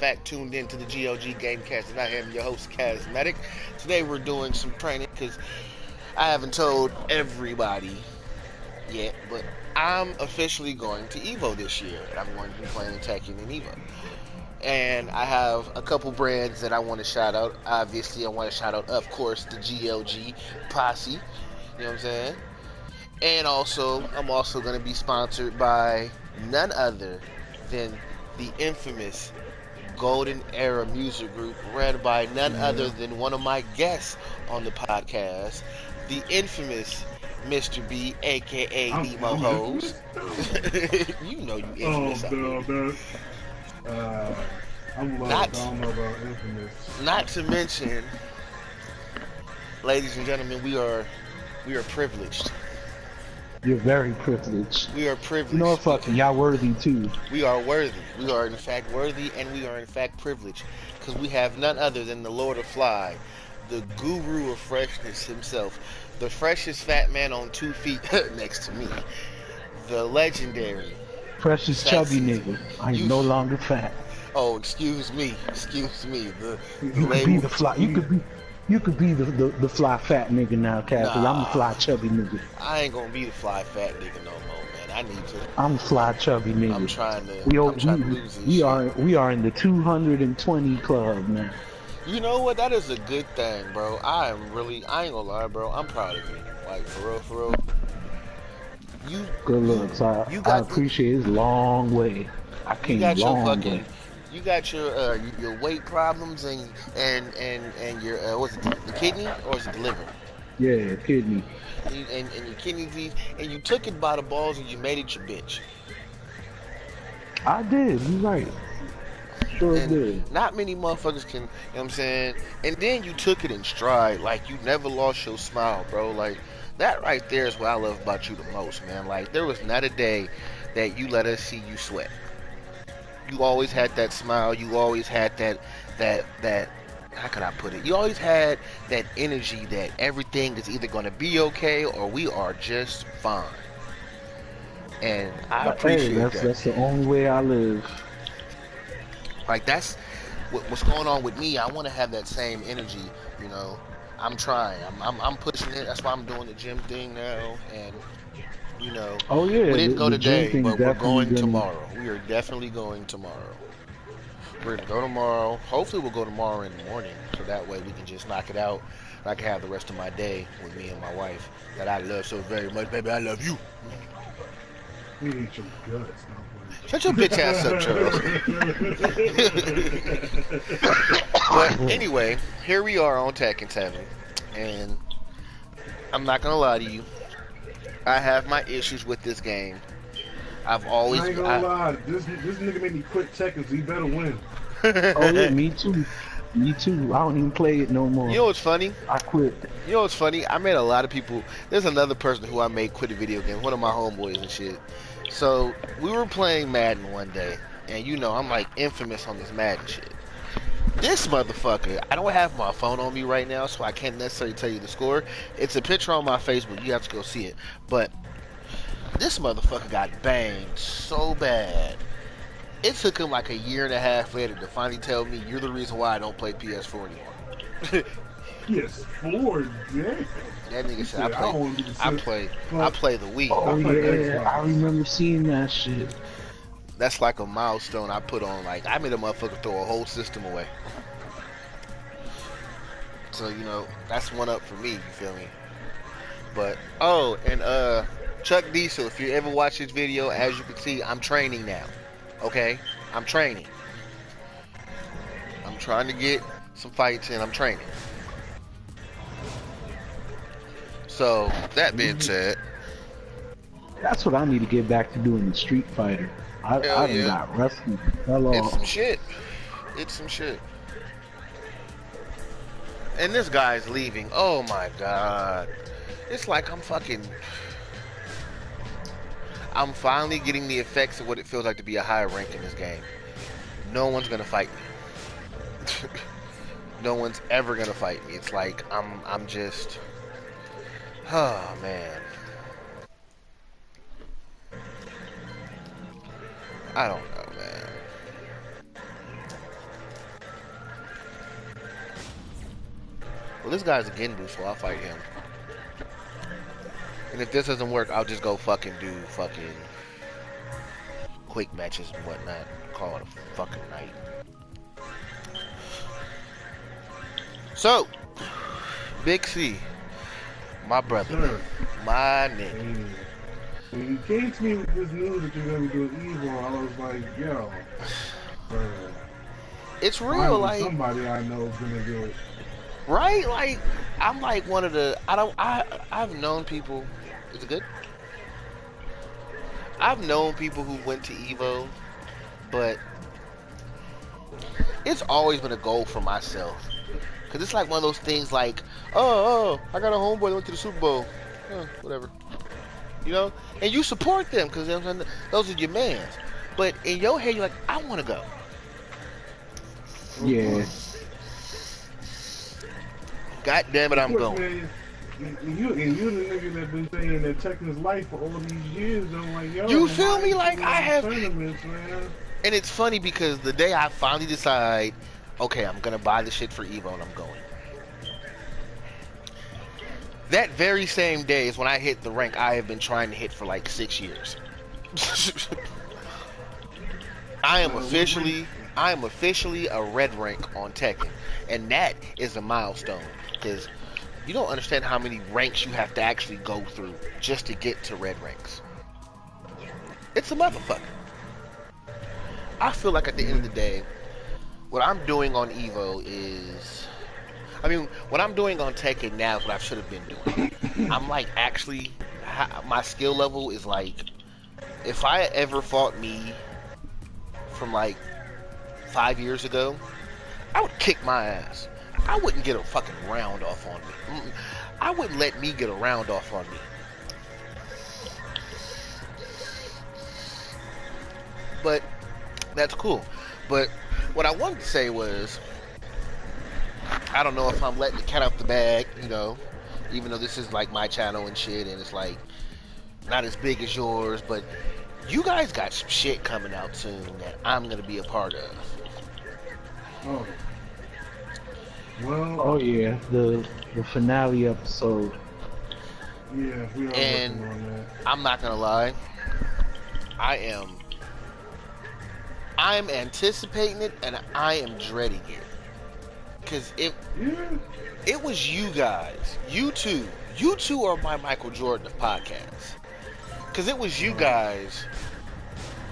fact tuned in to the GOG Gamekast, and I am your host, Kazmatic. Today we're doing some training because I haven't told everybody yet, but I'm officially going to Evo this year, and I'm going to be playing Tekken in Evo. And I have a couple brands that I want to shout out. Obviously, I want to shout out, of course, the GLG Posse. You know what I'm saying? And also, I'm also going to be sponsored by none other than the infamous Golden Era Music Group, ran by none other than one of my guests on the podcast, the infamous Mr. B, aka Nemo Hose. You know you infamous. Oh, no, man. I'm low, I don't know about infamous. Not to mention, ladies and gentlemen, we are privileged. You're very privileged. We are privileged. You know what, fucking, y'all worthy too. We are worthy. We are in fact worthy, and we are in fact privileged, because we have none other than the Lord of Fly, the guru of freshness himself, the freshest fat man on 2 feet next to me, the legendary freshest chubby nigga. I'm no longer fat. Oh, excuse me. The you could be the fly. You could be the fly fat nigga now, Cat, because I'm the fly chubby nigga. I ain't gonna be the fly fat nigga no more, man. I need to. I'm the fly chubby nigga. I'm trying to lose this shit. We are in the 220 club, man. You know what? That is a good thing, bro. I ain't gonna lie, bro. I'm proud of you. Like, for real. Good looks. I appreciate his long way. I came long way. You got your weight problems and your what's it, the kidney or is it the liver? Yeah, kidney. And your kidney disease, and you took it by the balls and you made it your bitch. I did. You're right. Sure did. Not many motherfuckers can. You know what I'm saying? And then you took it in stride. Like, you never lost your smile, bro. Like, that right there is what I love about you the most, man. Like, there was not a day that you let us see you sweat. You always had that smile. You always had that how can I put it? You always had that energy that everything is either going to be okay or we are just fine. And I appreciate that. That's the only way I live. Like, that's what's going on with me. I want to have that same energy, you know. I'm trying. I'm pushing it. That's why I'm doing the gym thing now. And, you know, oh yeah, we didn't go today, but we're going tomorrow. We are definitely going tomorrow. We're gonna go tomorrow. Hopefully we'll go tomorrow in the morning, so that way we can just knock it out. And I can have the rest of my day with me and my wife that I love so very much. Baby, I love you. He ain't your guts. Shut your bitch ass up, Charles. But anyway, here we are on Tekken 7, and I'm not gonna lie to you. I have my issues with this game. I've always. I ain't gonna lie. This nigga made me quit Tekken, so he better win. Oh yeah, me too. Me too. I don't even play it no more. You know what's funny? I quit. You know what's funny? I made a lot of people. There's another person who I made quit a video game. One of my homeboys and shit. So we were playing Madden one day, and you know I'm like infamous on this Madden shit. This motherfucker, I don't have my phone on me right now, so I can't necessarily tell you the score. It's a picture on my Facebook. You have to go see it. But this motherfucker got banged so bad. It took him like a year and a half later to finally tell me, you're the reason why I don't play PS4 anymore. PS4, yeah. That nigga said, I play the Wii. Oh yeah, I remember seeing that shit. That's like a milestone I put on. Like, I made a motherfucker throw a whole system away. So, you know, that's one up for me, you feel me? But, oh, and Chuck Diesel, if you ever watch this video, as you can see, I'm training now. Okay? I'm training. I'm trying to get some fights in. I'm training. So, that being said, that's what I need to get back to doing, the Street Fighter. I done got rusty. It's some shit. It's some shit. And this guy's leaving. Oh my god. It's like I'm finally getting the effects of what it feels like to be a higher rank in this game. No one's gonna fight me. No one's ever gonna fight me. It's like I'm just, oh man. I don't know, man. Well, this guy's a Genbu, so I'll fight him. And if this doesn't work, I'll just go fucking do fucking quick matches and whatnot. Call it a fucking night. So, Big C, my brother, Sir. my nigga. Hey. When you came to me with this news that you're gonna be doing evil, I was like, yo, It's real, like somebody I know is gonna do it. Right? Like, I'm like one of the, I've known people, is it good? I've known people who went to Evo, but it's always been a goal for myself. Cause it's like one of those things like, oh, I got a homeboy that went to the Super Bowl. Whatever. You know? And you support them, cause those are your mans. But in your head, you're like, I want to go. Yeah. God damn it, I'm going. Man, you the nigga that been saying that Tekken's life for all these years. I'm like, yo, you feel me? Like I have. Tournaments, man. And it's funny because the day I finally decide, okay, I'm gonna buy the shit for Evo and I'm going. That very same day is when I hit the rank I have been trying to hit for like 6 years. I am officially a red rank on Tekken, and that is a milestone because you don't understand how many ranks you have to actually go through just to get to red ranks. It's a motherfucker. I feel like at the end of the day, what I'm doing on Evo is, I mean, what I'm doing on Tekken now is what I should have been doing. I'm like actually, my skill level is like, if I ever fought me from like 5 years ago, I would kick my ass. I wouldn't get a fucking round off on me. I wouldn't let me get a round off on me. But that's cool. But what I wanted to say was, I don't know if I'm letting the cat out the bag, you know, even though this is like my channel and shit, and it's like not as big as yours, but you guys got some shit coming out soon that I'm gonna be a part of. Oh. Well. Oh yeah, the finale episode. Yeah, we are and working on that. I'm not gonna lie, I'm anticipating it and I am dreading it. Cause it was you guys, you two are my Michael Jordan of podcasts. Cause it was you guys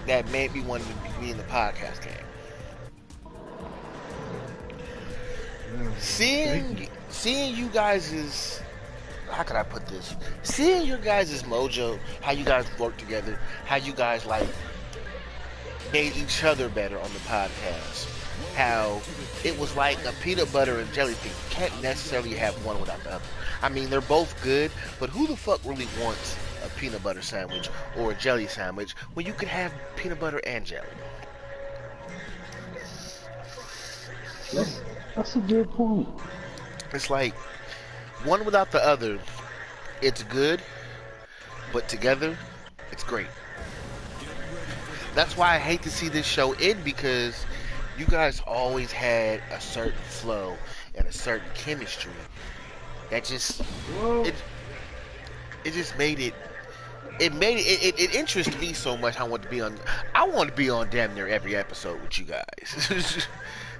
that made me want to be in the podcast game. Seeing you guys' how can I put this? Seeing your guys' mojo, how you guys work together, how you guys like made each other better on the podcast. How it was like a peanut butter and jelly thing. You can't necessarily have one without the other. I mean, they're both good, but who the fuck really wants a peanut butter sandwich or a jelly sandwich when you could have peanut butter and jelly? That's a good point. It's like one without the other, it's good, but together, it's great. That's why I hate to see this show end, because you guys always had a certain flow and a certain chemistry that just it just made it. It interested me so much. I want to be on damn near every episode with you guys,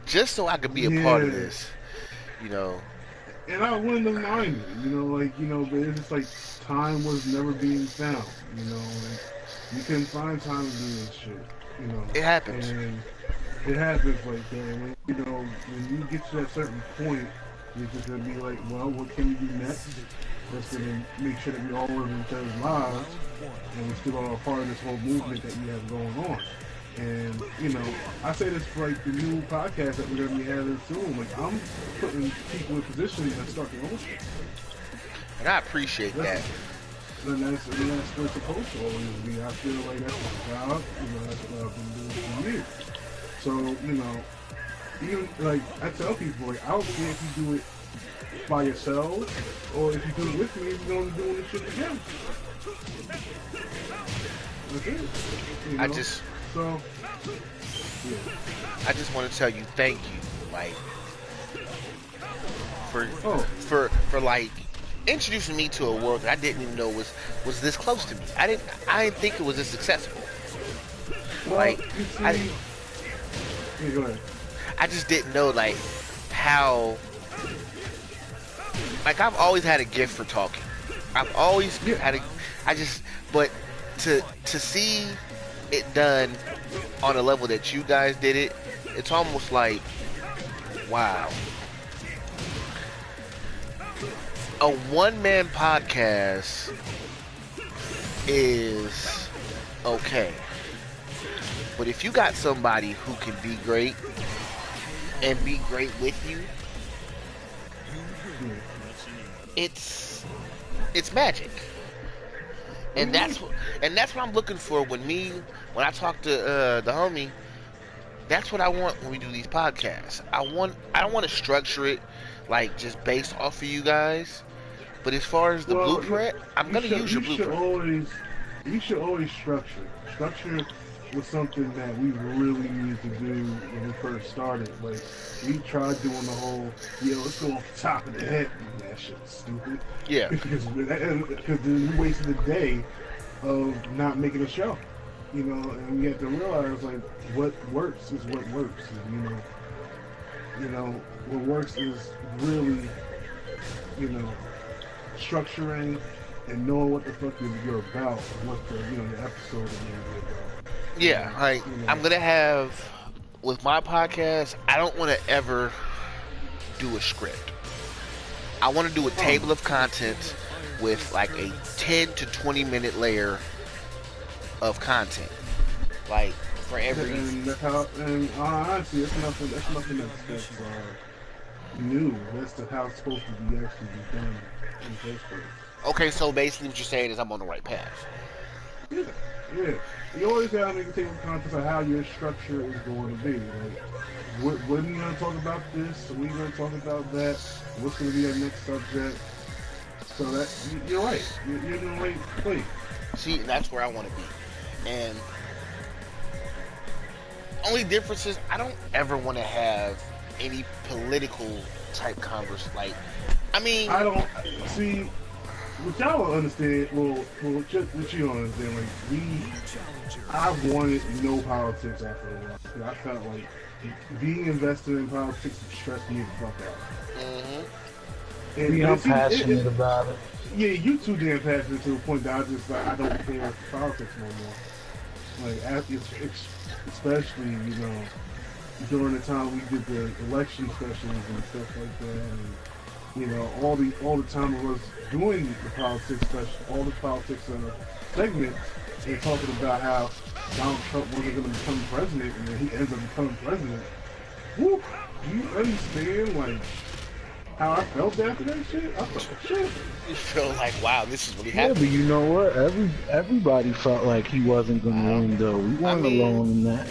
just so I could be a part of this, you know. And I wouldn't have minded, you know, like, you know, but it's just like time was never being found, you know, and you couldn't find time to do this shit, you know. It happens. And it happens like that. And, you know, when you get to that certain point, you're just gonna be like, well, what can we do next? That's gonna make sure that we all live in each other's lives, and we still are a part of this whole movement that we have going on. And, you know, I say this for like the new podcast that we're gonna be having soon. Like, I'm putting people in positions that start their own shit. And I appreciate that. And that's what it's supposed to always be. I feel like that's my job. You know, that's what I've been doing for years. So, you know, even like I tell people, like, I don't care if you do it by yourself or if you do it with me, we're gonna be doing this shit together. That's it. You know? So, yeah. I just want to tell you thank you, like, for Oh, like introducing me to a world that I didn't even know was this close to me. I didn't think it was this accessible. well, Like you I see, yeah, go ahead. I just didn't know like how like I've always had a gift for talking. I've always Yeah, had a I just but to see it done on a level that you guys did it, it's almost like wow. A one man podcast is okay. But if you got somebody who can be great and be great with you, yeah. it's it's magic. And Mm-hmm. that's what I'm looking for when I talk to the homie. That's what I want when we do these podcasts. I don't want to structure it like just based off of you guys. But as far as the Well, blueprint, I'm you gonna should use your you should blueprint. always you should always structure. Structure was something that we really needed to do when we first started. Like we tried doing the whole let's go off the top of the head. That shit's stupid Yeah, because then we wasted a day of not making a show. And we have to realize like what works is what works. And, what works is really you know structuring and knowing what the fuck you're about, what the episode is going to be about. yeah. Like You know, I'm gonna have with my podcast. I don't want to ever do a script. I want to do a oh, table of contents with like a 10 to 20 minute layer of content. Like for every and that's how. And honestly, that's nothing new. That's how it's supposed to be actually done in the first place. okay. So basically, what you're saying is I'm on the right path. Yeah, yeah. You always gotta make a table of contents of how your structure is going to be. Like, when are you gonna talk about this? When are you gonna talk about that? What's gonna be our next subject? So you're right. You're in the right place. See, that's where I want to be. And only difference is I don't ever want to have any political type converse. Like, I mean, I don't see what y'all don't understand. Just what you don't understand. I wanted no politics after a while. 'Cause I felt like being invested in politics would stress me the fuck out. mhm. See, I'm passionate about it. Yeah, you too damn passionate to the point that I don't care for politics no more. Like, especially during the time we did the election specials and stuff like that, and all the time it was doing the politics special, all the politics segments, and talking about how Donald Trump wasn't going to become president, and then he ends up becoming president. Woo! You understand like how I felt after that shit? I felt like shit. You feel like, wow, this is really Yeah, but happening. you know what? Everybody felt like he wasn't gonna win, though. We I weren't mean, alone in that.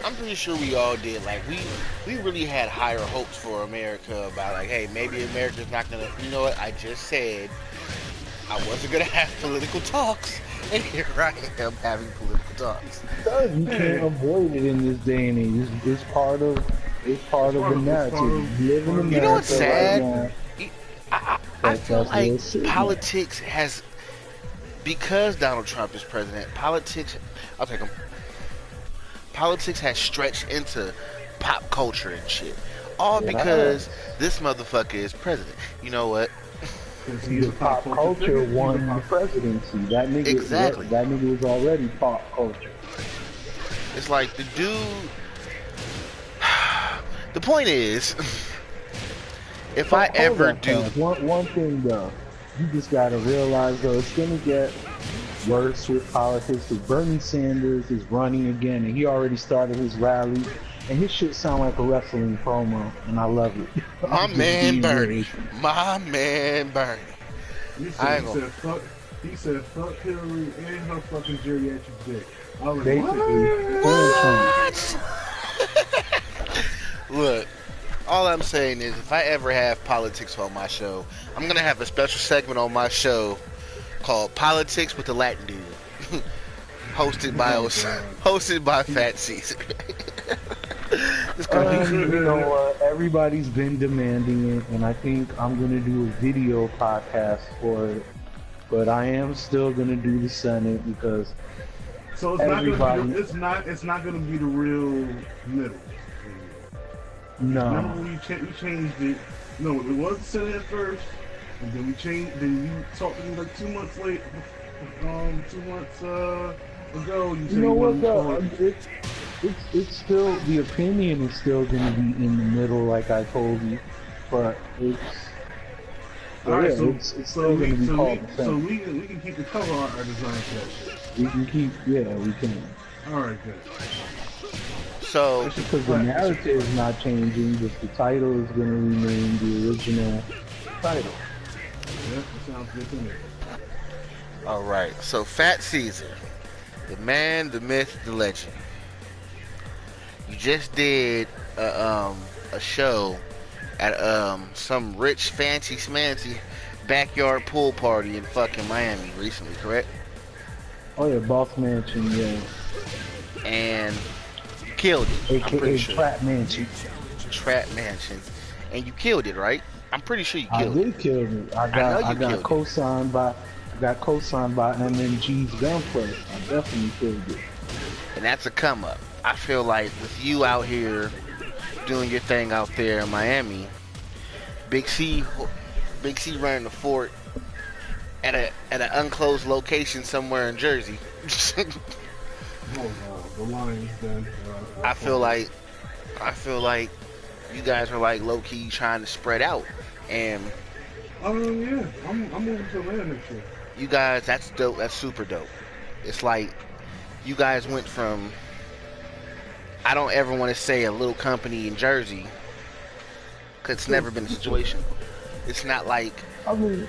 I'm pretty sure we all did. Like, we really had higher hopes for America about like, hey, maybe America's not gonna. You know what? I just said I wasn't gonna have political talks, and here I am having political talks. You can't avoid it in this day and age. It's part of the narrative. You live in America You know what's right sad? now. I feel That's like real shit, politics has, because Donald Trump is president, I'll take him. Politics has stretched into pop culture and shit. All Yeah. because this motherfucker is president. You know what? Because The pop culture won the presidency. That nigga, Exactly. that nigga was already pop culture. It's like the dude. The point is, if I Hold ever on, do, Cuz. One thing though, you just gotta realize though, it's gonna get worse with politics. Because Bernie Sanders is running again, and he already started his rally, and his shit sound like a wrestling promo, and I love it. my I'm just man being Bernie, real. my man Bernie. He I said, ain't gonna. he said fuck Hillary and her fucking geriatric dick. I was like, Basically, What? Look, all I'm saying is, if I ever have politics on my show, I'm gonna have a special segment on my show called "Politics with the Latin Dude," hosted by Oh, Os- God. hosted by Fat Caesar. It's gonna be. You know what? Everybody's been demanding it, and I think I'm gonna do a video podcast for it. But I am still gonna do the Senate because So it's not gonna be everybody. it's not gonna be the real middle. Remember No, when we changed it? No, it was the Senate at first, and then we changed. Then you talked to me like 2 months late. 2 months ago, you said you you know what wanted to though? call it. It's still the opinion is still gonna be in the middle, like I told you. But All right, yeah, so it's still gonna be called the so Senate. we can keep the cover art design for that shit. We can keep, yeah, we can. All right, good. So That shit's Because the flat. narrative is not changing, just the title is going to remain the original title. Yeah, that sounds good to me. all right. So Fat Caesar, the man, the myth, the legend. You just did a show at some rich fancy smancy backyard pool party in fucking Miami recently, correct? Oh yeah, Boss Mansion, yeah. And you killed it. I'm pretty AKA sure. Trap Mansion. Trap Mansion, and you killed it, right? I'm pretty sure you I killed it. did kill it. I know you I got killed it. co-signed by MMG's Gunplay. I definitely killed it. And that's a come up. I feel like with you out here doing your thing out there in Miami, Big C running the fort at an unclosed location somewhere in Jersey. Oh, the Lions then. I feel like you guys are like low key trying to spread out, and Yeah, I'm moving to Atlanta next year. you guys, that's dope. That's super dope. It's like you guys went from, I don't ever want to say a little company in Jersey, because it's never been a situation. It's not like I mean,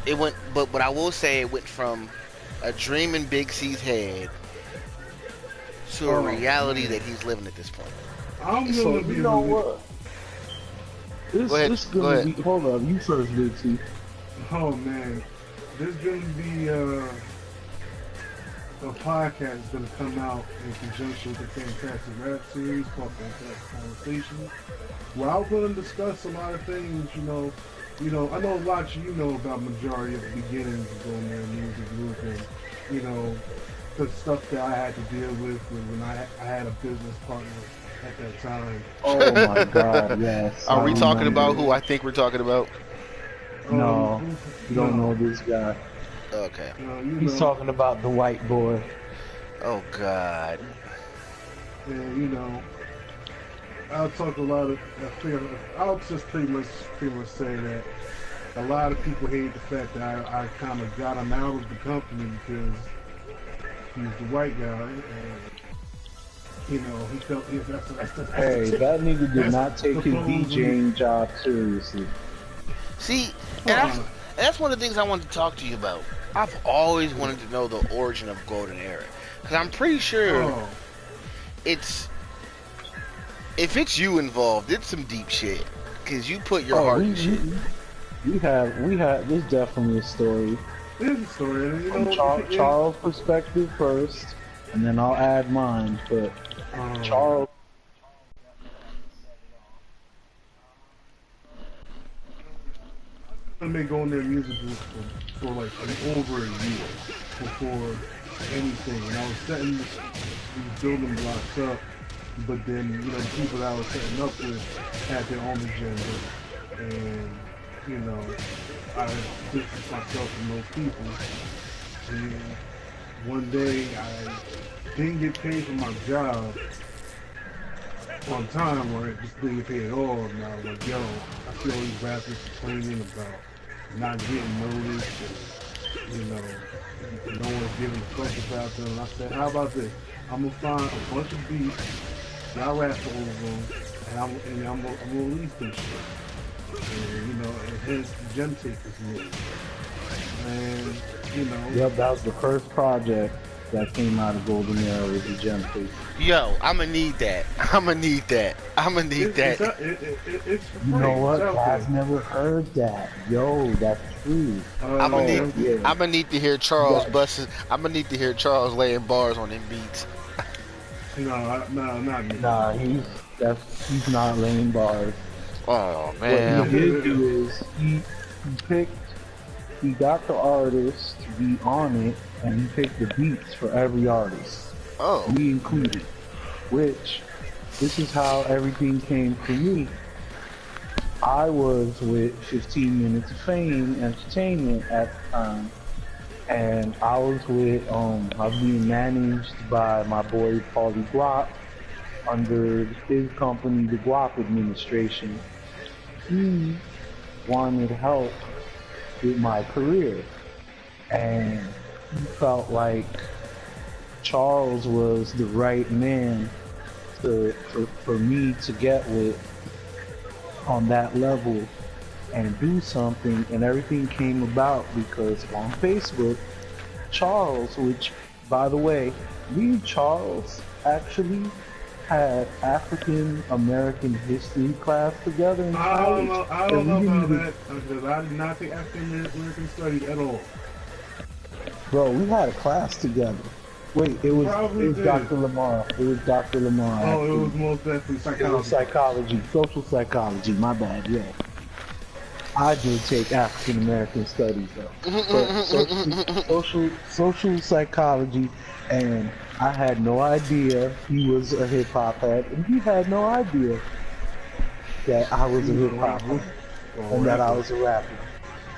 it went, but I will say it went from a dream in Big C's head to a reality that he's living at this point. I'm so gonna be you know able to- what? This Go ahead, this go gonna ahead. be. Hold up, you first, Big C. Oh man, there's gonna be a podcast that's gonna come out in conjunction with the Fantastic Rap series called Fantastic Conversations, where I'm gonna discuss a lot of things. I know a lot you know about majority of the beginnings of going there music group, and the stuff that I had to deal with when I had a business partner at that time. Oh my God, yes. Are we I talking about remember. who I think we're talking about? No, you don't know this guy. Okay. He's talking about the white boy. Oh God. And I'll talk a lot of. I'll just pretty much say that a lot of people hate the fact that I kind of got him out of the company because he's the white guy, and he felt that's Hey, that nigga did not take his supposedly- DJing job seriously. See, and that's one of the things I wanted to talk to you about. I've always wanted to know the origin of Golden Era, because I'm pretty sure Oh, it's, if it's you involved, it's some deep shit. Because you put your heart in shit. We have. There's definitely a story there's a story, and from Charles' perspective first, and then I'll add mine. But Charles. I'm gonna go in their music group for like over a year before anything, and I was setting these building blocks up, but then the people that I was setting up with had their own agenda, and I distanced myself from those people. And one day I didn't get paid for my job on time, or it just didn't get paid at all. And I was like, yo, I see all these rappers complaining about not getting noticed, and no one's giving a fuck about them. And I said, how about this? I'm gonna find a bunch of beats, y'all rap over them, and I'm gonna release them shit. And and hence the Gem Tape was made. And Yep, that was the first project that came out of Golden Era was the Gem Tape. Yo, I'ma need that. I'ma need that. It's You know what? It's out Guys there. never heard that. Yo, that's true. I'ma need. yeah. I'ma need to hear Charles Yeah. busting. I'ma need to hear Charles laying bars on them beats. No, not me. Nah, He's not laying bars. Oh What he man. did do is picked he got the artists to be on it, and he picked the beats for every artist, Oh. me included. Which this is how everything came for me. I was with 15 Minutes of Fame Entertainment at the time, and I was being managed by my boy Paulie Guap under his company, the Guap Administration. He wanted help with my career, and he felt like Charles was the right man for me to get with on that level and do something, and everything came about because on Facebook, Charles, which by the way, me and Charles actually had African American history class together in college. I don't know about that because I did not take African American studies at all. Bro, we had a class together. Wait, it was Dr. Lamar. It was Dr. Lamar. Oh, it was most definitely psychology. It was psychology, social psychology. My bad, yeah. I did take African American studies though, but social psychology, and I had no idea he was a hip hop head, and he had no idea that I was a hip hopper and that I was a rapper.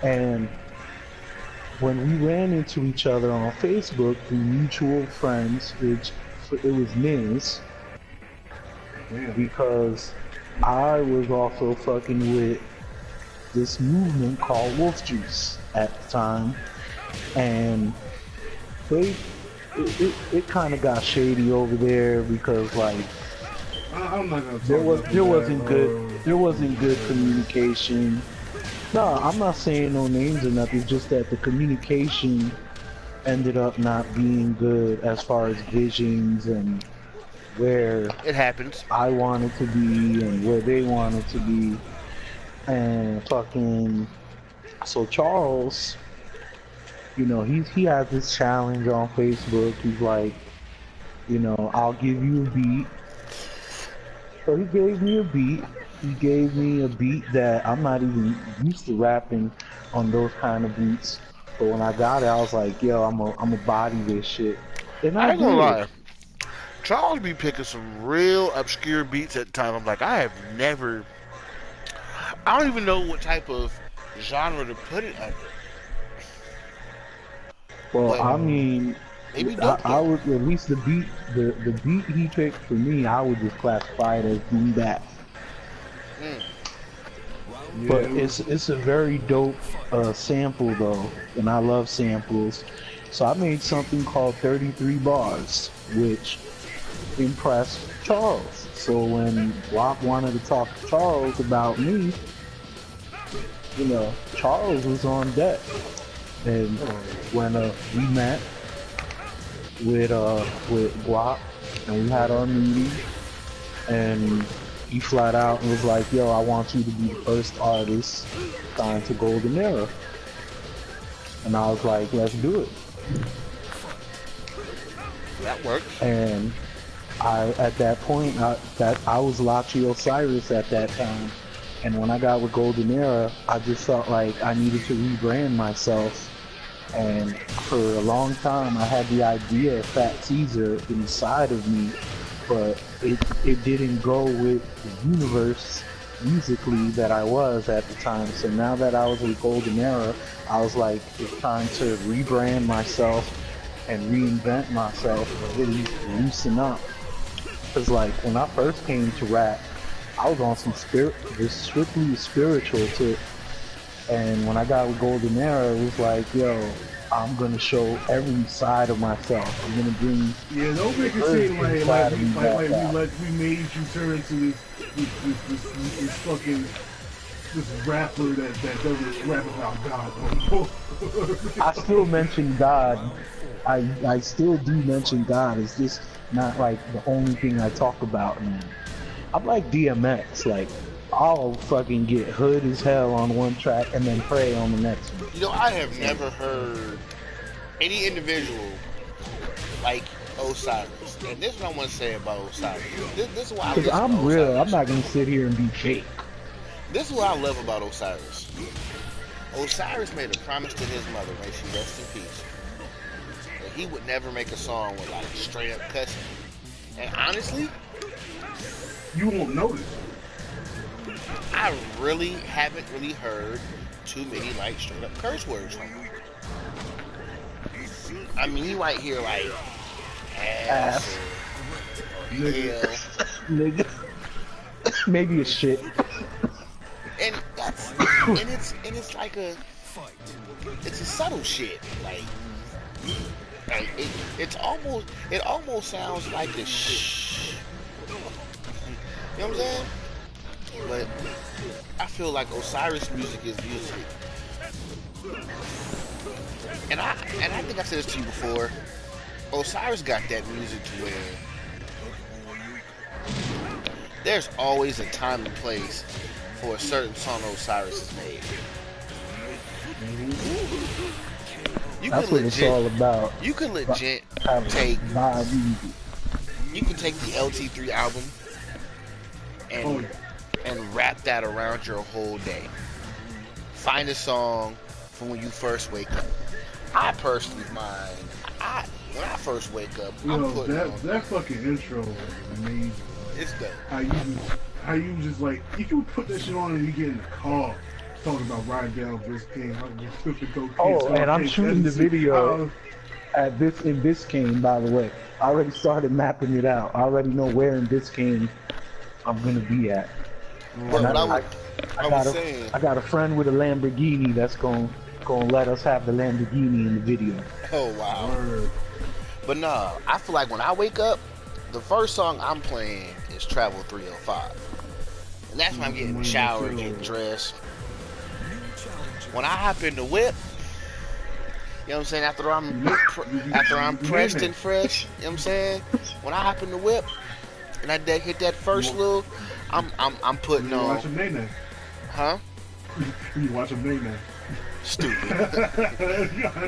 And when we ran into each other on Facebook through mutual friends, which it was Niz, because I was also fucking with this movement called Wolf Juice at the time, and it kind of got shady over there because like I'm not gonna there wasn't good communication. No, I'm not saying no names or nothing. Just that the communication ended up not being good as far as visions and where It happens. I wanted to be and where they wanted to be. And fucking, so Charles, you know, he has this challenge on Facebook. He's like, you know, I'll give you a beat. So he gave me a beat. He gave me a beat that I'm not even used to rapping on those kind of beats. But when I got it, I was like, yo, I'm a body this shit. And I I ain't gonna did. lie. Charles be picking some real obscure beats at the time. I'm like, I don't even know what type of genre to put it under. Well, But I mean, maybe dope. I would at least the beat he picked for me, I would just classify it as boom bap. But it's a very dope sample though, and I love samples. So I made something called 33 Bars, which impressed Charles. So when Rock wanted to talk to Charles about me, you know, Charles was on deck. And when we met with Guap and we had our meeting, and he flat out and was like, yo, I want you to be the first artist signed to Golden Era. And I was like, let's do it. That works. And at that point, I was Lachi Osiris at that time. And when I got with Golden Era, I just felt like I needed to rebrand myself. And for a long time, I had the idea of Fat Caesar inside of me, but it didn't go with the universe musically that I was at the time. So now that I was with Golden Era, I was like, it's time to rebrand myself and reinvent myself and really loosen up. Because like when I first came to rap, I was on some just strictly spiritual tip. And when I got with Golden Era, it was like, yo, I'm gonna show every side of myself. I'm gonna bring. Yeah, don't make it seem like we made you turn to this fucking rapper that doesn't rap about God. I still mention God. I still do mention God. It's just not like the only thing I talk about. And I'm like DMX. Like I'll fucking get hood as hell on one track and then pray on the next one. You know, I have never heard any individual like Osiris, and this is what I want to say about Osiris. This is why I Because listen to I'm real. I'm Osiris. not gonna sit here and be fake. This is what I love about Osiris. Osiris made a promise to his mother, may she rest in peace, that he would never make a song with like straight up cussing. And honestly, You won't notice. I really haven't really heard too many like straight up curse words from him. I mean, you might hear like ass Ass. or Nigga. hell, Nigga. Maybe a shit. and it's like it's a subtle shit. Like it almost sounds like a shh. You know what I'm saying? But I feel like Osiris music is music. And I think I've said this to you before. Osiris got that music to where there's always a time and place for a certain song Osiris has made. You That's can what it's all legit, about. you can legit Have take, vibe music. you can take the LT3 album Oh, and wrap that around your whole day. Find a song from when you first wake up. I personally mind. When I first wake up, I'm yo, putting on. that fucking intro is amazing. It's dope. How you just like you can put that shit on and you get in the car talking about riding down Biscayne, how you flip the cocaine. Oh, and I'm shooting the video in Biscayne, by the way. I already started mapping it out. I already know where in Biscayne I'm gonna be at. But And what I was saying, I got a friend with a Lamborghini that's gonna let us have the Lamborghini in the video. oh wow. Word. But nah, I feel like when I wake up, the first song I'm playing is Travel 305. And that's when I'm getting in the shower, getting dressed. When I hop in the whip, you know what I'm saying, after I'm pressed and fresh, you know what I'm saying? When I hop in the whip and I hit that first little, I'm putting You on, watch him Nene. huh? You watch him Nene. Stupid.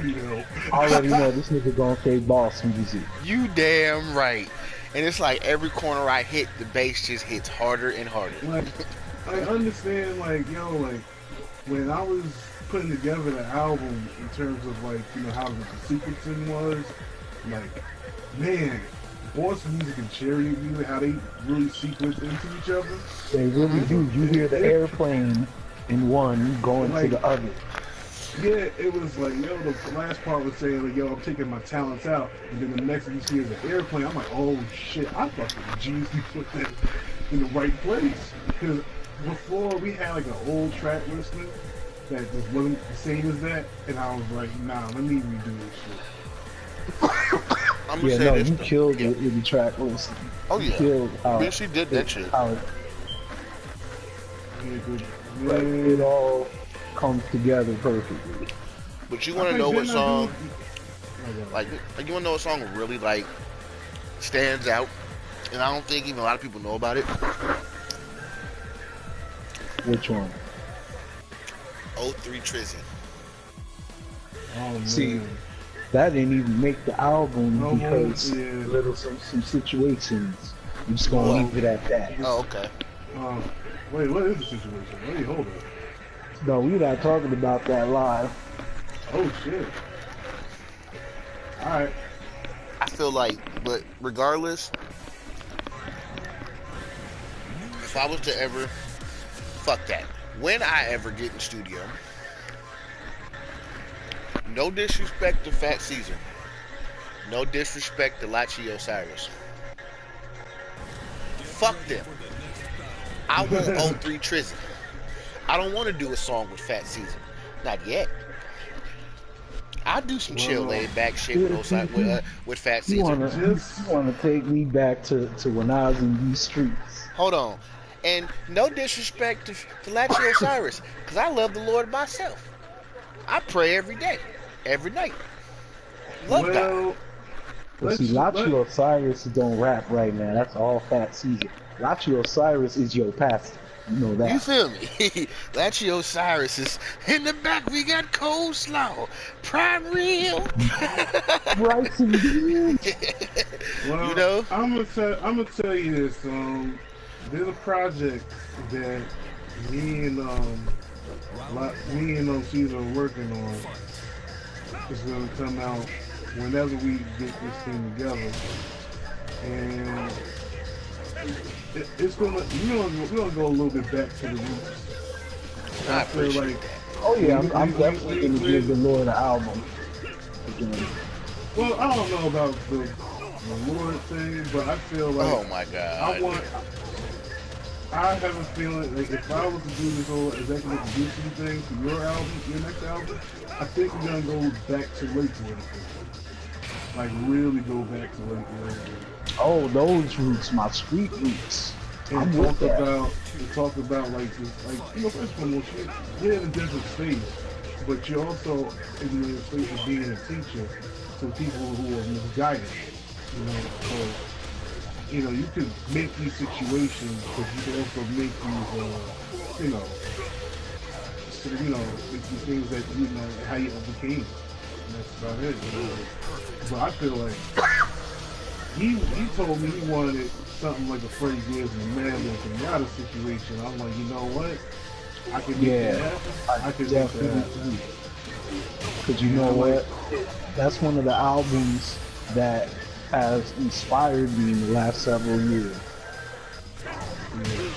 You know. I already know this nigga gonna say boss music. You damn right. And it's like every corner I hit, the bass just hits harder and harder. Like, I understand, like, like, when I was putting together the album in terms of, like, how the sequencing was, like, man, Boss music and Chariot music, how they really sequence into each other. They really do. You hear the airplane in one going to the other. Yeah, it was like, the last part was saying, like, I'm taking my talents out. And then the next thing you see is an airplane. I'm like, oh, shit, I fucking geniusly put that in the right place. Because before, we had, like, an old track listening that just wasn't the same as that. And I was like, nah, let me redo this shit. I'm gonna Yeah, say no, this you though. killed it with the track list. Oh You yeah. killed how Bitch, she did that shit. how Yeah, it all comes together perfectly. But you want to know what song, like you want to know what song really like stands out, and I don't think even a lot of people know about it. Which one? 03 Trizzy. Oh, man. See, that didn't even make the album No, because yeah. little some situations. I'm just gonna leave it at that. Oh, okay. Wait, what is the situation? Wait, hold on. No, we're not talking about that live. Oh, shit. Alright. I feel like, but regardless, if I was to ever, fuck that. When I ever get in studio, no disrespect to Fat Caesar, no disrespect to Lachi Osiris. Fuck them. I want 03 Trizzy. I don't want to do a song with Fat Caesar. Not yet. I'll do some chill, laid back shit with Fat You Caesar. wanna take me back to when I was in these streets. Hold on. And no disrespect to Lachi Osiris, because I love the Lord myself. I pray every day, every night. Love God. But see, Lachi Osiris don't rap right now. That's all Fat Caesar. Lachi Osiris is your pastor. You know You that. feel me? Lachio Cyrus is in the back. We got coleslaw, prime rib. Rice and beans. You Well, know? I'm gonna tell you this. There's a project that me and Caesar are working on. It's gonna come out whenever we get this thing together, and it's gonna we're gonna go a little bit back to the roots. I I feel appreciate like that. Oh we, yeah, I'm we, definitely we, gonna we, give the Lord an album again. well, I don't know about the Lord thing, but I feel like Oh my I God. want. I have a feeling like if I was to do this whole executive producing thing for your album, your next album, I think we're gonna go back to Lakewood. Like really go back to Lakewood Oh, those roots, my street roots. and I'm with that. talk about like this, like first of all, you're in a different space, but you're also in the space of being a teacher to people who are misguided. So you could make these situations, but you can also make these, make these things that how you overcame. And that's about it. But I feel like he told me he wanted something like a Freddie Gibbs and Madeline Kenyatta situation. I'm like, you know what? I can make that happen. I can make that happen. Because you know what? That's one of the albums that has inspired me in the last several years. Yeah.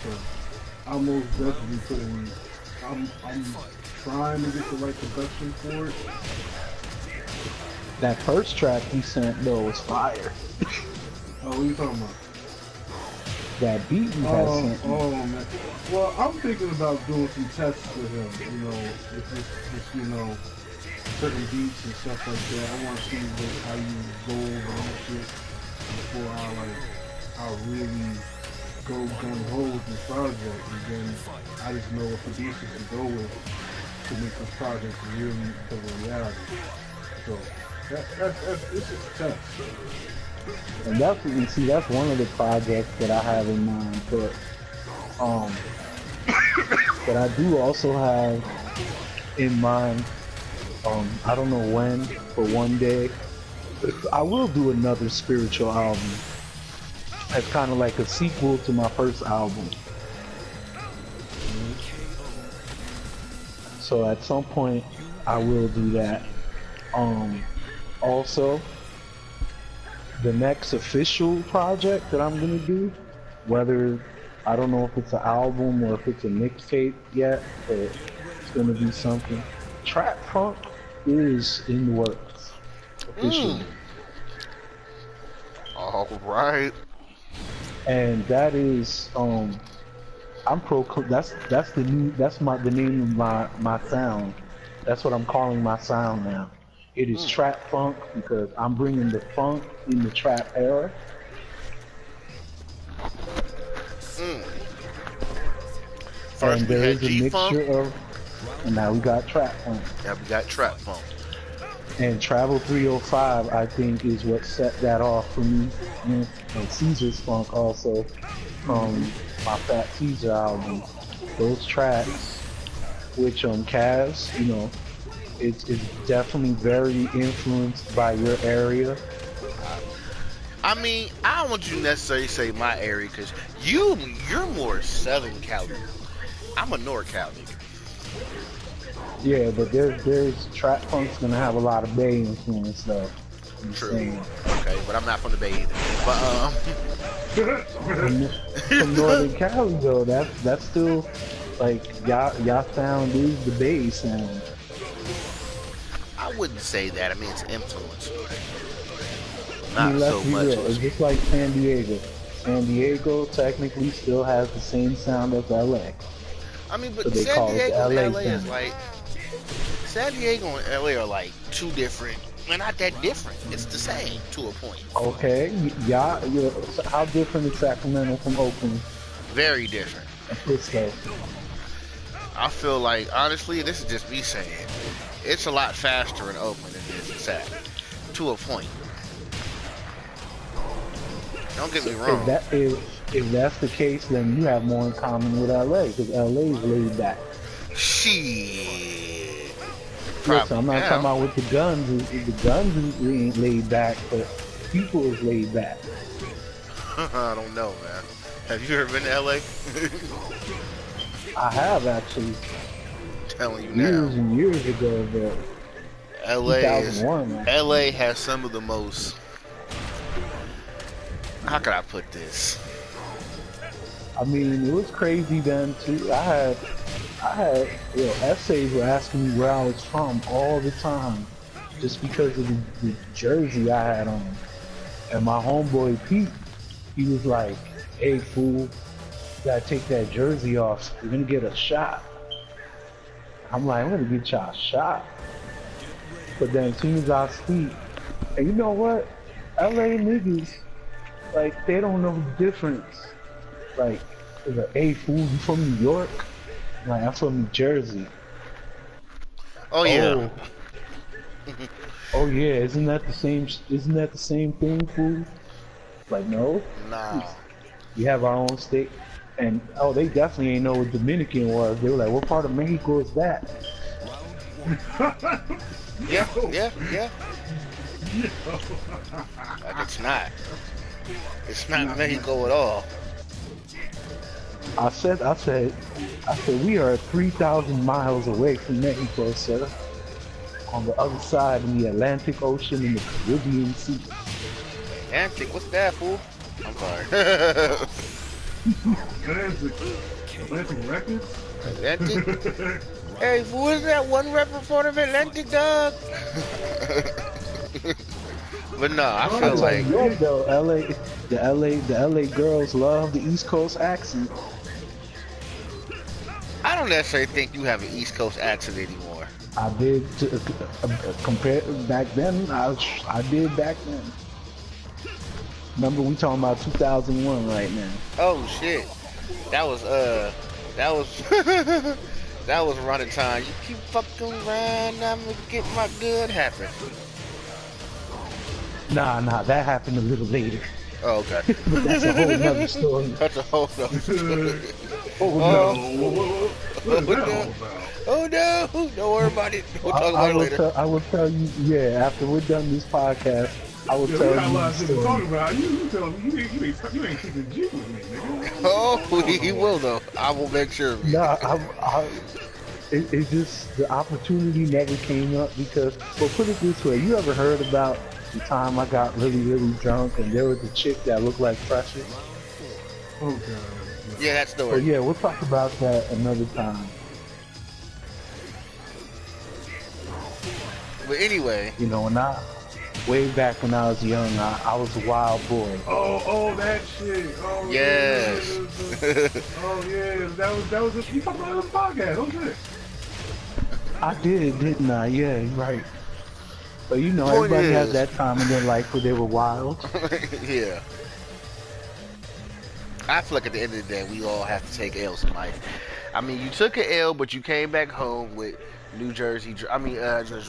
So I'm most definitely I'm trying to get the right production for it. That first track you sent though was fire. Oh, what are you talking about? That beat you had sent me. Oh man. Well, I'm thinking about doing some tests with him. With certain beats and stuff like that. I want to see how you go over that shit before I really go gung ho with this project, and then I just know what producers to go with to make this project really become a reality. So that's it's just a test. And that's one of the projects that I have in mind. Um, but I do also have in mind, I don't know when, but one day, I will do another spiritual album. It's kind of like a sequel to my first album. So at some point, I will do that. Also, the next official project that I'm gonna do, whether I don't know if it's an album or if it's a mixtape yet, but it's gonna be something. Trap funk is in the works officially, All right. and that is that's the name of my sound. That's what I'm calling my sound now. It is trap funk because I'm bringing the funk in the trap era. First And we there had is a G-Funk. mixture of, and now we got trap funk. Now we got Trap Funk. And Travel 305, I think, is what set that off for me. And Caesar's Funk also, from my Fat Caesar album. Those tracks, which Kaz, it's definitely very influenced by your area. I mean, I don't want you to necessarily say my area because you're more Southern Cali. I'm a North Cali. Yeah, but there's trap funk's gonna have a lot of Bay influence though. True. Okay, but I'm not from the Bay either. But from Northern Cali though, that's still like y'all sound is the Bay sound. I wouldn't say that. I mean, it's influence. I Not mean, let's so be much. real. It's just like San Diego. San Diego technically still has the same sound as LA. I mean, but So they San call it Diego the and LA LA is sound. like San Diego and LA are like two different. They're not that different. It's the same to a point. Okay, how different is Sacramento from Oakland Very different. and Frisco? I feel like honestly, this is just me saying, it's a lot faster in Oakland than it is in Sac, to a point. Don't get So me wrong. if that's the case, then you have more in common with LA because LA is laid back. Shit. Listen, I'm Probably not talking now. about with the guns. The guns is laid back, but people is laid back. I don't know, man. Have you ever been to LA? I have actually Telling you now. years and years ago, but LA is 2001 actually. LA has some of the most, how could I put this? I mean, it was crazy then too. Essays were asking me where I was from all the time, just because of the jersey I had on. And my homeboy Pete, he was like, "Hey fool, you gotta take that jersey off. You're gonna get a shot." I'm like, "I'm gonna get y'all shot." But then as soon as I speak, and you know what? LA niggas, like, they don't know the difference. Like, it's like, "Hey fool, you from New York?" I'm like, "I'm from New Jersey." Oh yeah. Oh, oh yeah, isn't that the same thing, fool? Like, no, Nah. we have our own state. And oh, they definitely ain't know what Dominican was. They were like, "What part of Mexico is that?" Yeah, Yo, yeah, yeah. yo. Like it's not. It's not Nah, Mexico at all. I said, we are 3,000 miles away from Mexico, sir. On the other side in the Atlantic Ocean and the Caribbean Sea. Atlantic, what's that, fool? I'm sorry. Atlantic, Atlantic Records. Atlantic? Hey, fool, is that one report of Atlantic, dog? But no, I I feel Oh, tell you like what though, the LA girls love the East Coast accent. I don't necessarily think you have an East Coast accent anymore. I did compare back then. I did back then. Remember we talking about 2001 right now. Oh shit, that was that was that was running time. You keep fucking around, I'ma get my good happen. Nah, that happened a little later. Oh, okay. But that's a whole nother story. That's a whole nother story. Oh Oh, no. what is oh that all no, about? oh no! Don't worry about it. We'll talk I about it will later. I will tell you, yeah, after we're done this podcast, I will Yeah, we tell got a you lot the of shit to story. talk about. You tell me you ain't keeping G with me, nigga. Oh, he will though. I will make sure of it. Nah, it just, the opportunity never came up because, well, put it this way, you ever heard about the time I got really, really drunk and there was a chick that looked like Precious? Oh god. Yeah, that Oh story. yeah, we'll talk about that another time. But anyway, You know, way back when I was young, I was a wild boy. Oh, that shit. Oh yes. yeah. Oh yeah. That was you talked about it on the podcast. Oh shit. I did, didn't I? Yeah, you're right. But you know, Point everybody has is, that time in their life where they were wild. yeah. I feel like at the end of the day, we all have to take L's in life. I mean, you took an L, but you came back home with New Jersey. I mean, what was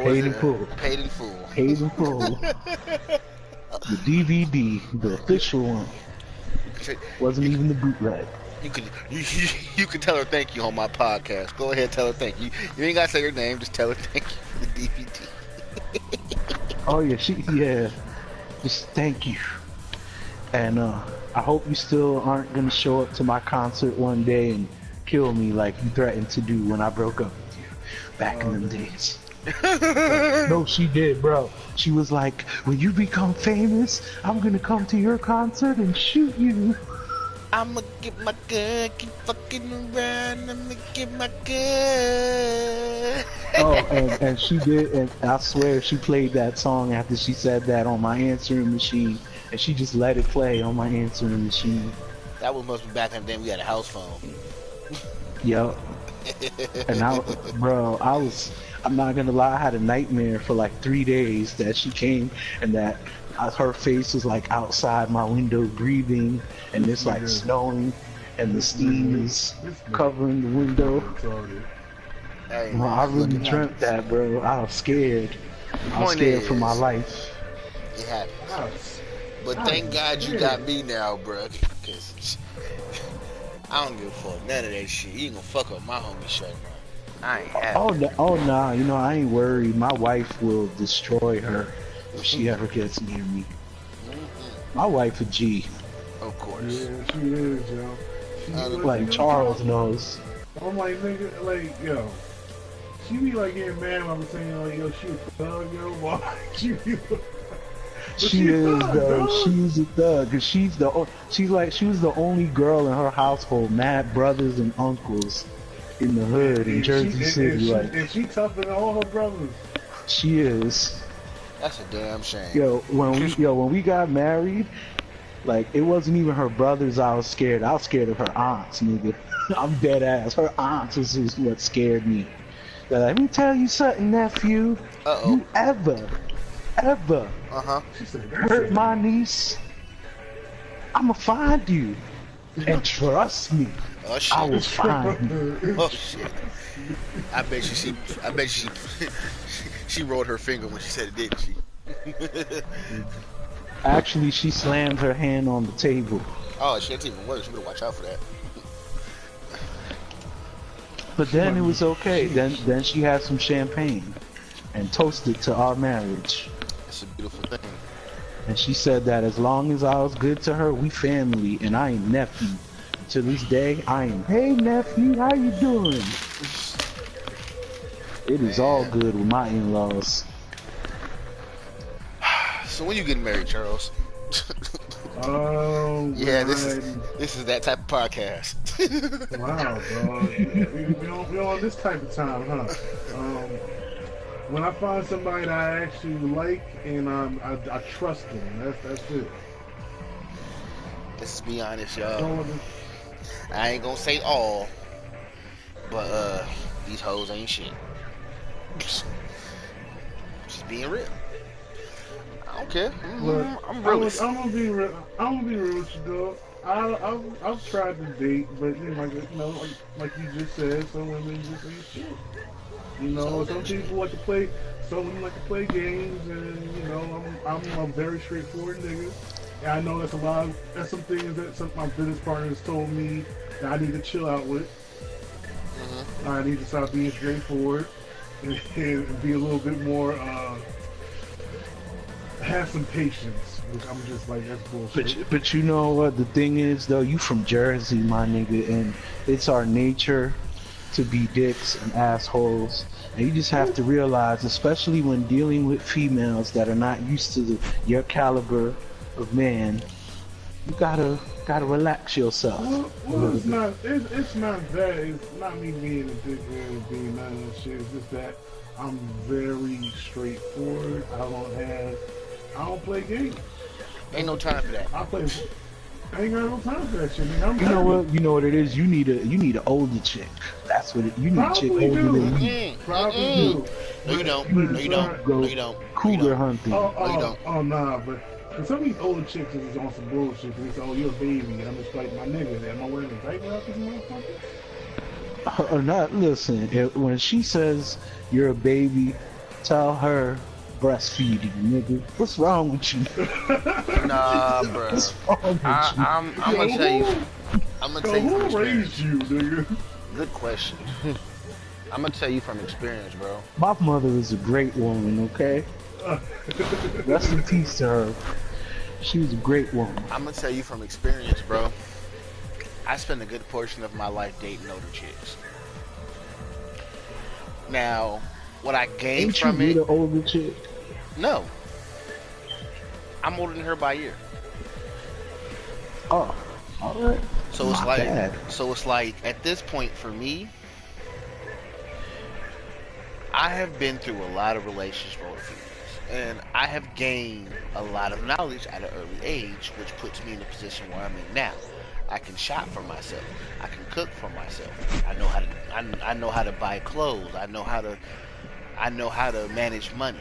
Paid it? in full. Paid in full. Paid in full. The DVD, the official one. Wasn't You could, even the bootleg. you could tell her thank you on my podcast. Go ahead, tell her thank you. You ain't gotta say her name, just tell her thank you for the DVD. Oh yeah, yeah. Just thank you. And I hope you still aren't gonna show up to my concert one day and kill me like you threatened to do when I broke up with you back in them days. No, she did, bro. She was like, when you become famous, I'm gonna come to your concert and shoot you. I'ma get my gun, keep fucking around, I'ma get my gun. Oh, and she did, and I swear she played that song after she said that on my answering machine, and she just let it play on my answering machine. That was must be back in the day we had a house phone. Yep. And I'm not gonna lie, I had a nightmare for like 3 days that she came and that her face was like outside my window breathing and it's like snowing and the steam is covering the window. Hey, Bro, man, I look, really it dreamt that, bro. I was scared. The I was point scared for my is, life. it happens. But God thank God you got damn. me now, bruh. Cause I don't give a fuck none of that shit. You ain't gonna fuck up my homie show, bro. I ain't Oh, having no, oh nah, you know I ain't worried. My wife will destroy her if she it. ever gets near me. Mm-mm. My wife a G, Of course. Yeah, she is, yo. She be like, like nigga, Charles what you knows. I'm like, nigga, like, yo. She be like getting mad when I'm saying, like, yo, she a thug, yo. Why? She be like, but She she a is thug, though. dog. She's a thug. Cause she's like she was the only girl in her household, mad brothers and uncles in the hood in And she Jersey City. Like and she tougher than all her brothers. she is. That's a damn shame. When we got married, like it wasn't even her brothers I was scared. I was scared of her aunts, nigga. I'm dead ass. Her aunts is what scared me. Let me tell you something, nephew. Uh-oh. You ever Uh-huh. She said, that's hurt it. my niece, I'ma find you. And trust me, Oh I shit. will find you. Oh shit. I bet she she rolled her finger when she said it, didn't she? Actually, she slammed her hand on the table. Oh shit, that's even worse. You better watch out for that. But She then might it be, was okay. she, Then she had some champagne and toasted to our marriage. It's a beautiful thing. And she said that as long as I was good to her, we family, and I ain't nephew. To this day, I am, hey nephew, how you doing? It is all Man. good with my in-laws. So when you getting married, Charles? Yeah, when this is that type of podcast. wow, dog. We on this type of time, huh? When I find somebody that I actually like and I trust them, that's it. Let's be honest, That's y'all. all of it. I ain't gonna say all, but these hoes ain't shit. Just being real. I don't care. Look, I'm realist. I'm gonna be real. I'm gonna be real with you, dog. I've tried to date, but like you just said, some women just ain't shit. You know, So some ain't shit. people like to play, some women like to play games, and I'm a very straightforward nigga. And I know that's some things that some of my business partners told me that I need to chill out with. Mm-hmm. I need to stop being straightforward and be a little bit more, have some patience. Which I'm just like, that's bullshit. But you know what the thing is though, you from Jersey, my nigga, and it's our nature to be dicks and assholes. And you just have to realize, especially when dealing with females that are not used to your caliber of man, you gotta relax yourself a Well, little it's bit. not. It's not that. It's not me being a dickhead or being none of that shit. It's just that I'm very straightforward. I don't play games. Ain't no time for that. I ain't got no time for that shit. Nigga. I'm You know married. what? You know what it is. You need an older chick. That's what you need. A chick Probably older do. than you. Probably Mm-mm. do. No, you don't. You need No, to you But don't. go No, you don't. No, you cougar don't. hunting. No, you don't. nah. But some of these older chicks is on some bullshit. They say, "Oh, you're a baby," and I'm just like, "My nigga, am I wearing a diaper out this motherfucker?" Or not. Listen. When she says you're a baby, tell her breastfeeding, nigga. What's wrong with you? Nah, bruh. What's wrong with you? I'm Yo, gonna tell you. who, I'm gonna yo, tell you from who raised experience. you, nigga? Good question. I'm gonna tell you from experience, bro. My mother is a great woman. Okay. Rest in peace to her. She was a great woman. I'm gonna tell you from experience, bro. I spent a good portion of my life dating older chicks. Now, what I gained Ain't you from with it? an older chick? No, I'm older than her by a year. Oh, all right. So it's Not like, bad. at this point for me, I have been through a lot of relationships with females, and I have gained a lot of knowledge at an early age, which puts me in the position where I'm in now. I can shop for myself. I can cook for myself. I know how to buy clothes. I know how to manage money.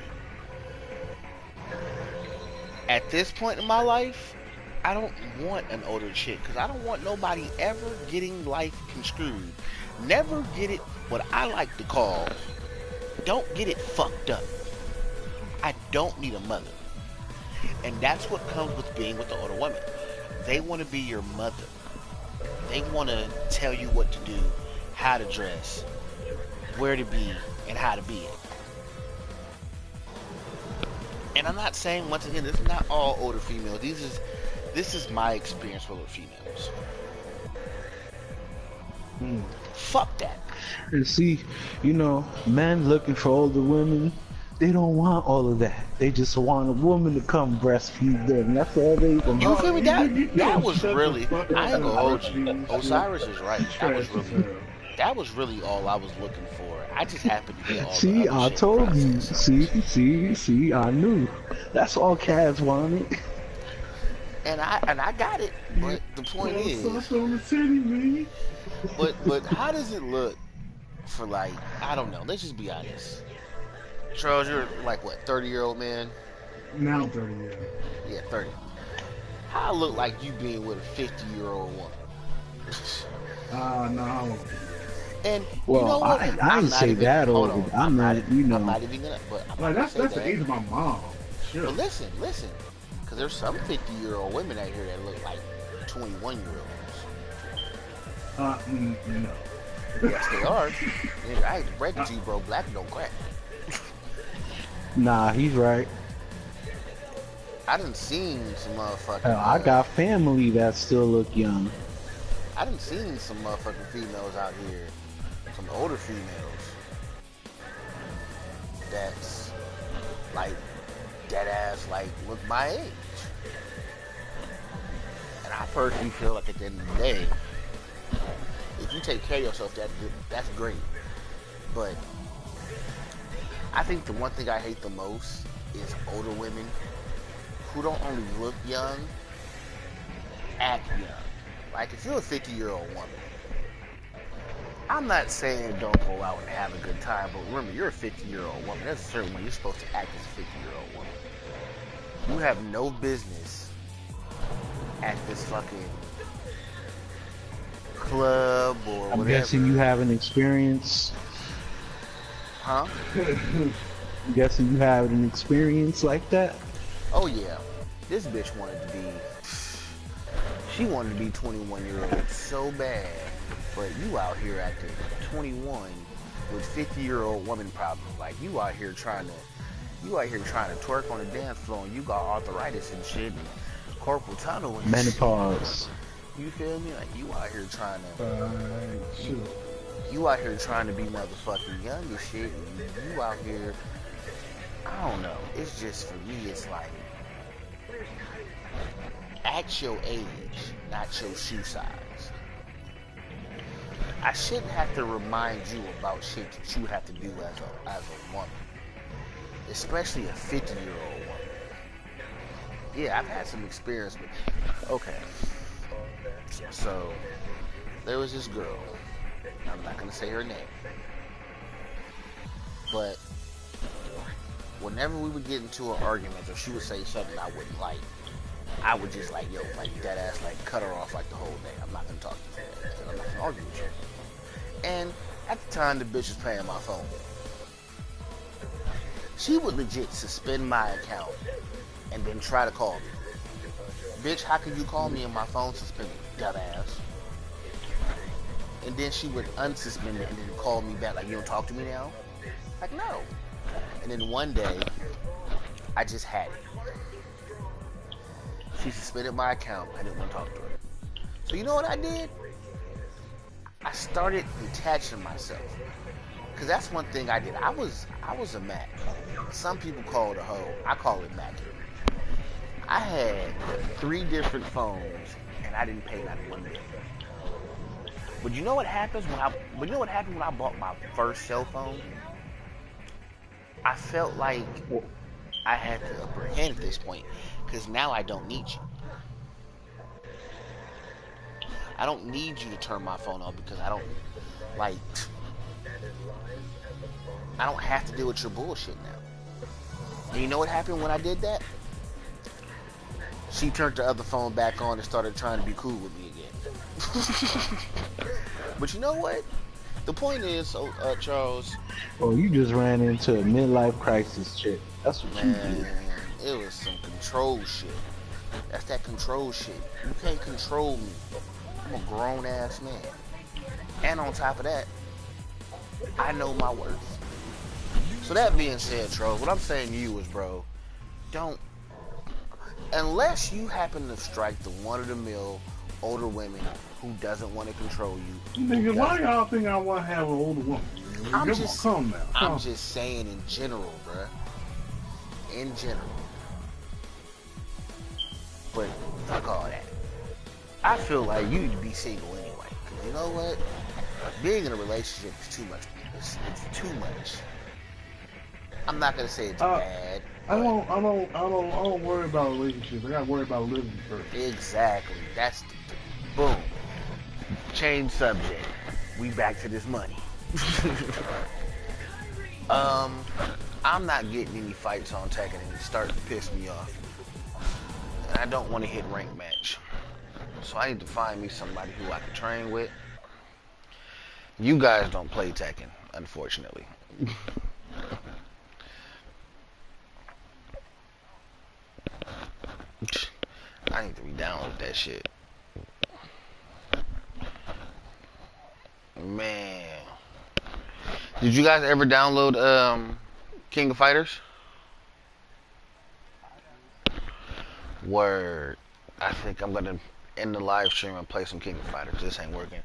At this point in my life, I don't want an older chick because I don't want nobody ever getting life construed. Never get it what I like to call, don't get it fucked up. I don't need a mother. And that's what comes with being with the older women. They want to be your mother. They want to tell you what to do, how to dress, where to be, and how to be it. And I'm not saying, once again, this is not all older females. This is my experience with older females. Fuck that. And see, you know, men looking for older women, they don't want all of that. They just want a woman to come breastfeed them. That's all they want. You feel me? That That was really. I ain't gonna hold you. Osiris is right. That was really all I was looking for. I just happened to get all See, the other I shit told you. processed. See, I knew. That's all Kaz wanted. And I got it. But the point is, on the city, man. but how does it look for, like, I don't know. Let's just be honest. Charles, you're like what, 30-year-old man? Now 30, yeah. Yeah, 30. How it look like you being with a 50-year-old woman? No, I won't. And Well, you know what? I I'm didn't not say even, that hold over. on. I'm not, you know. I'm not even gonna. But I'm Like, not that's gonna the say age of my mom. Sure. But listen, because there's some 50-year-old women out here that look like 21-year-olds. No. Yes, they are. Nigga, I hate to break it to you, bro. Black don't crack. Nah, he's right. I done seen some motherfucking. I got family that still look young. I done seen some motherfucking females out here, some older females, that's like dead ass, like look my age. And I personally feel like at the end of the day, if you take care of yourself, that's great. But I think the one thing I hate the most is older women who don't only look young, act young. Like, if you're a 50-year-old woman, I'm not saying don't go out and have a good time, but remember, you're a 50-year-old woman. There's a certain way you're supposed to act as a 50-year-old woman. You have no business at this fucking club or whatever. I'm guessing you have an experience. Huh? I'm guessing you have an experience like that. Oh yeah, this bitch she wanted to be 21-year-old so bad, but you out here acting 21 with 50-year-old woman problems. Like, you out here trying to twerk on the dance floor, and you got arthritis and shit, and carpal tunnel and Menopause. shit. You feel me? Like, you out here trying to, Sure. you out here trying to be motherfucking young and shit, and you out here, I don't know. It's just, for me, it's like, act your age, not your shoe size. I shouldn't have to remind you about shit that you have to do as a woman, especially a 50-year-old woman. Yeah, I've had some experience with. Okay, so there was this girl. I'm not gonna say her name, but whenever we would get into an argument or she would say something I wouldn't like, I would just like, yo, like that ass, like cut her off like the whole day. I'm not gonna talk to you today. I'm not gonna argue with you. And at the time, the bitch was paying my phone bill. She would legit suspend my account and then try to call me. Bitch, how can you call me and my phone suspended, dumbass? And then she would unsuspend it and then call me back like, you don't talk to me now? Like, no. And then one day, I just had it. She suspended my account. I didn't want to talk to her. So you know what I did? I started detaching myself. Because that's one thing I did. I was a Mac. Some people call it a hoe. I call it Mac. I had 3 different phones, and I didn't pay not one bill. But you know what happens when I bought my first cell phone? I felt like I had the upper hand at this point, because now I don't need you. I don't need you to turn my phone off because I don't have to deal with your bullshit now. And you know what happened when I did that? She turned the other phone back on and started trying to be cool with me again. But you know what? The point is, Charles. Oh, you just ran into a midlife crisis chick. That's what you did. It was some control shit. That's that control shit. You can't control me. I'm a grown ass man. And on top of that, I know my worth. So that being said, Tro, what I'm saying to you is, bro, don't, unless you happen to strike the one-of-the-mill older women who doesn't want to control you. Nigga, why y'all think I want to have an older woman? Come now. I'm just saying in general, bruh. In general. But fuck all that. I feel like you need to be single anyway. Cause you know what? Being in a relationship is too much. It's too much. I'm not gonna say it's bad. I don't worry about relationships. I gotta worry about living first. Exactly. That's boom. Change subject. We back to this money. I'm not getting any fights on Tekken, and it's starting to piss me off. And I don't want to hit rank match. So I need to find me somebody who I can train with. You guys don't play Tekken, unfortunately. I need to re-download that shit. Man. Did you guys ever download King of Fighters? Word. I think I'm gonna end the live stream and play some King of Fighters. This ain't working.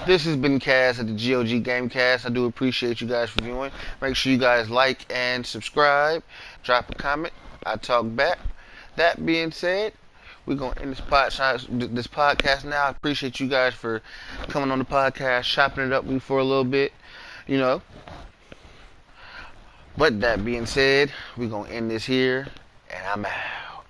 This has been Kaz at the GOG Gamekast. I do appreciate you guys for viewing. Make sure you guys like and subscribe. Drop a comment. I talk back. That being said, we're gonna end this podcast now. I appreciate you guys for coming on the podcast, chopping it up with me for a little bit, you know. But that being said, we're gonna end this here, and I'm out.